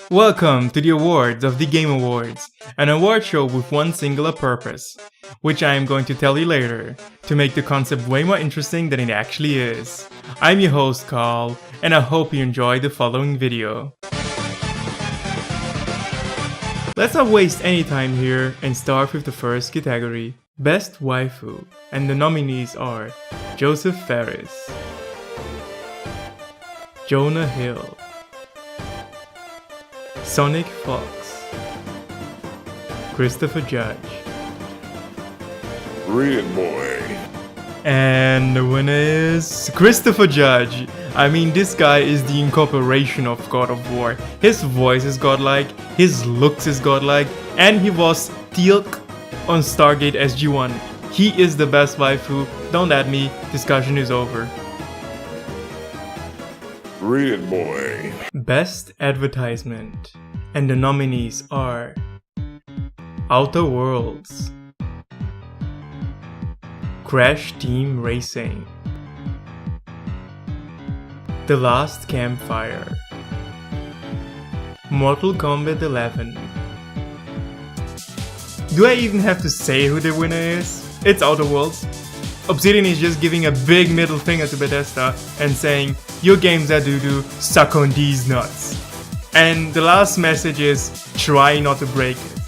Welcome to the awards of the Game Awards, an award show with one singular purpose, which I am going to tell you later, to make the concept way more interesting than it actually is. I'm your host Carl, and I hope you enjoy the following video. Let's not waste any time here and start with the first category, Best Waifu, and the nominees are Joseph Ferris, Jonah Hill, Sonic Fox, Christopher Judge, Read Boy, and the winner is Christopher Judge. I mean, this guy is the incorporation of God of War. His voice is godlike, his looks is godlike, and he was Teal'c on Stargate SG-1. He is the best waifu. Don't at me, discussion is over. Read Boy, Best Advertisement, and the nominees are Outer Worlds, Crash Team Racing, The Last Campfire, Mortal Kombat 11. Do I even have to say who the winner is? It's Outer Worlds. Obsidian is just giving a big middle finger to Bethesda and saying, your games are doo-doo, suck on these nuts. And the last message is, try not to break it.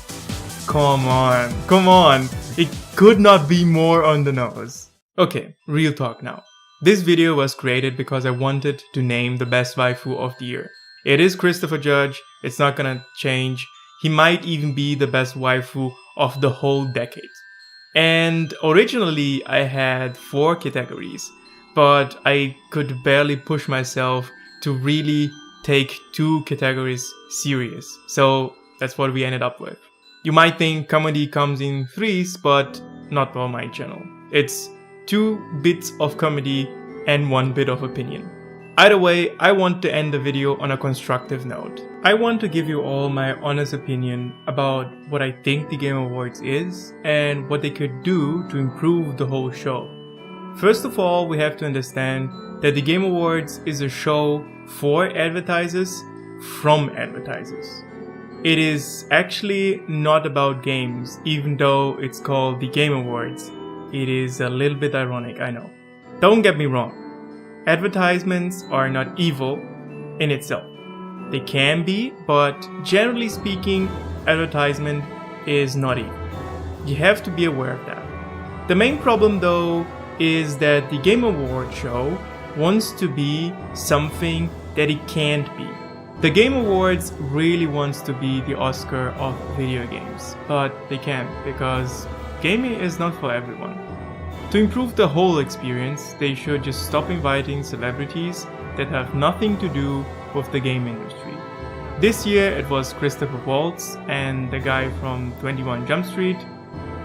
Come on, it could not be more on the nose. Okay, real talk now. This video was created because I wanted to name the best waifu of the year. It is Christopher Judge, it's not gonna change. He might even be the best waifu of the whole decade. And originally I had 4 categories, but I could barely push myself to really take 2 categories serious. So that's what we ended up with. You might think comedy comes in 3s, but not on my channel. It's 2 bits of comedy and 1 bit of opinion. Either way, I want to end the video on a constructive note. I want to give you all my honest opinion about what I think the Game Awards is and what they could do to improve the whole show. First of all, we have to understand that the Game Awards is a show for advertisers from advertisers. It is actually not about games, even though it's called the Game Awards. It is a little bit ironic, I know. Don't get me wrong. Advertisements are not evil in itself. They can be, but generally speaking, advertisement is not evil. You have to be aware of that. The main problem though is that the Game Award show wants to be something that it can't be. The Game Awards really wants to be the Oscar of video games, but they can't because gaming is not for everyone. To improve the whole experience, they should just stop inviting celebrities that have nothing to do with the game industry. This year it was Christopher Waltz and the guy from 21 Jump Street.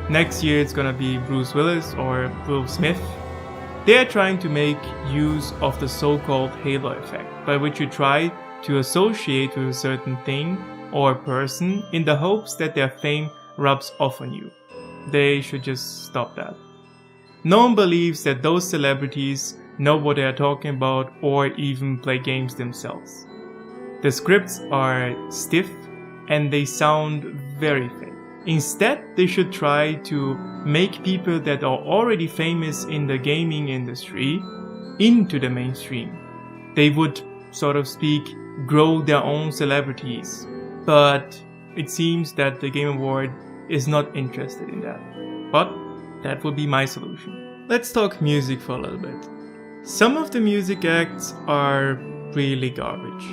Next year it's gonna be Bruce Willis or Will Smith. They are trying to make use of the so-called halo effect, by which you try to associate with a certain thing or person in the hopes that their fame rubs off on you. They should just stop that. No one believes that those celebrities know what they are talking about or even play games themselves. The scripts are stiff and they sound very fake. Instead, they should try to make people that are already famous in the gaming industry into the mainstream. They would, sort of speak, grow their own celebrities. But it seems that the Game Award is not interested in that. But that would be my solution. Let's talk music for a little bit. Some of the music acts are really garbage.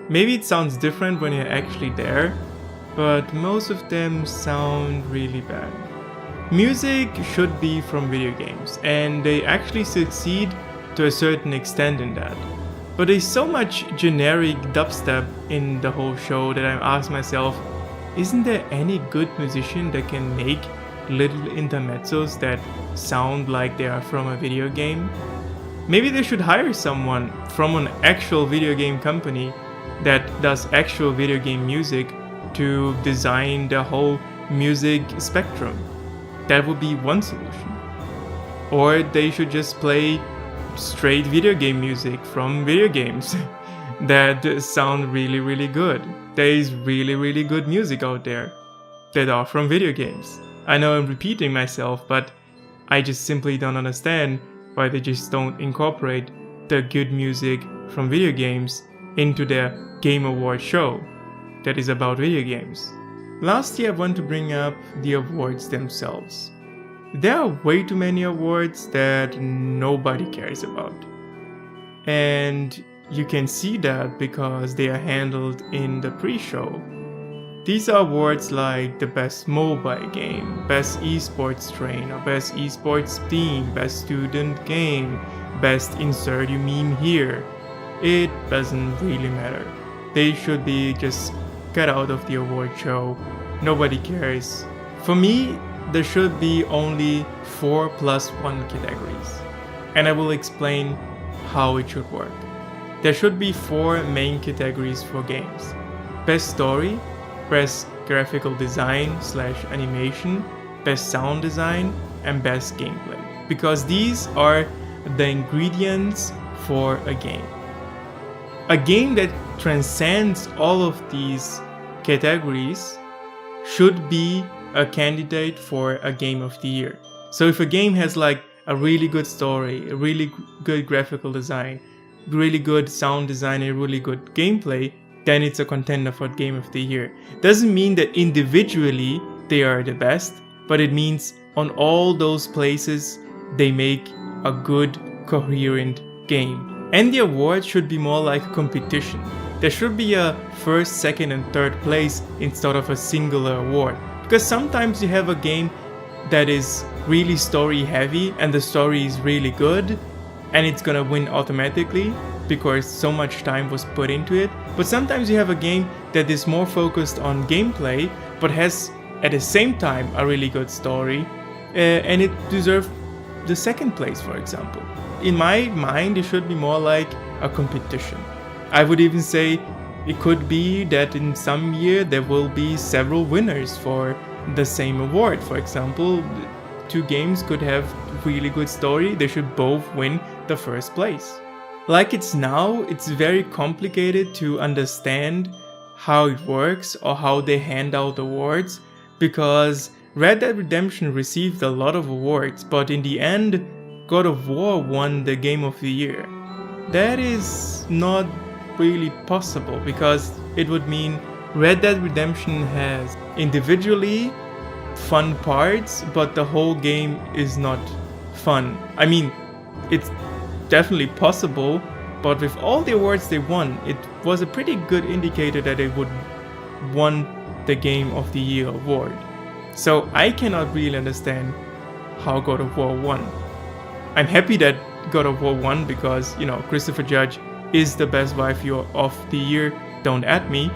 Maybe it sounds different when you're actually there, but most of them sound really bad. Music should be from video games, and they actually succeed to a certain extent in that. But there's so much generic dubstep in the whole show that I ask myself, isn't there any good musician that can make little intermezzos that sound like they are from a video game? Maybe they should hire someone from an actual video game company that does actual video game music to design the whole music spectrum. That would be one solution. Or they should just play straight video game music from video games. that sound really, really good. There is really, really good music out there that are from video games. I know I'm repeating myself, but I just simply don't understand why they just don't incorporate the good music from video games into their Game Award show that is about video games. Lastly, I want to bring up the awards themselves. There are way too many awards that nobody cares about. And you can see that because they are handled in the pre-show. These are awards like the best mobile game, best esports trainer, best esports team, best student game, best insert you meme here. It doesn't really matter. They should be just cut out of the award show. Nobody cares. For me, there should be only 4+1 categories. And I will explain how it should work. There should be 4 main categories for games. Best story, best graphical design / animation, best sound design, and best gameplay. Because these are the ingredients for a game. A game that transcends all of these categories should be a candidate for a game of the year. So if a game has like a really good story, a really good graphical design, really good sound design, and really good gameplay, then it's a contender for game of the year. Doesn't mean that individually they are the best, but it means on all those places they make a good, coherent game. And the award should be more like a competition. There should be a first, second, and third place instead of a singular award. Because sometimes you have a game that is really story heavy and the story is really good and it's gonna win automatically because so much time was put into it. But sometimes you have a game that is more focused on gameplay but has at the same time a really good story and it deserves the second place, for example. In my mind, it should be more like a competition. I would even say it could be that in some year there will be several winners for the same award. For example, 2 games could have really good story, they should both win the first place. Like it's now, it's very complicated to understand how it works or how they hand out awards, because Red Dead Redemption received a lot of awards, but in the end, God of War won the Game of the Year. That is not really possible, because it would mean Red Dead Redemption has individually fun parts, but the whole game is not fun. I mean, it's definitely possible, but with all the awards they won, it was a pretty good indicator that they would won the Game of the Year award. So I cannot really understand how God of War won. I'm happy that God of War won because, you know, Christopher Judge is the best waifu of the year, don't at me.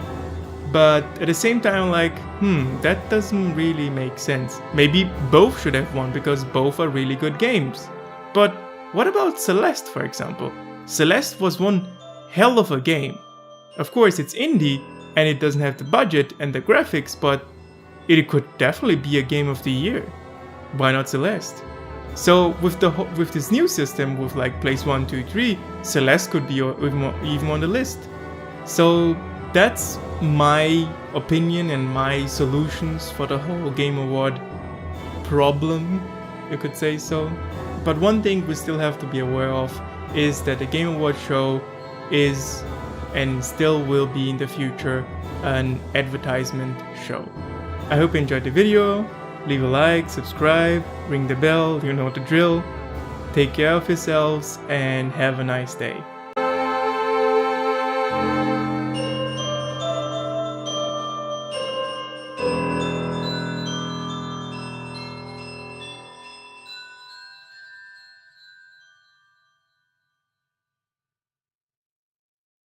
But at the same time, like, that doesn't really make sense. Maybe both should have won because both are really good games. But what about Celeste, for example? Celeste was one hell of a game. Of course, it's indie and it doesn't have the budget and the graphics, but it could definitely be a game of the year. Why not Celeste? So with this new system, with like place 1, 2, 3, Celeste could be even on the list. So that's my opinion and my solutions for the whole Game Award problem, you could say so. But one thing we still have to be aware of is that the Game Award show is and still will be in the future an advertisement show. I hope you enjoyed the video. Leave a like, subscribe, ring the bell, you know the drill. Take care of yourselves and have a nice day.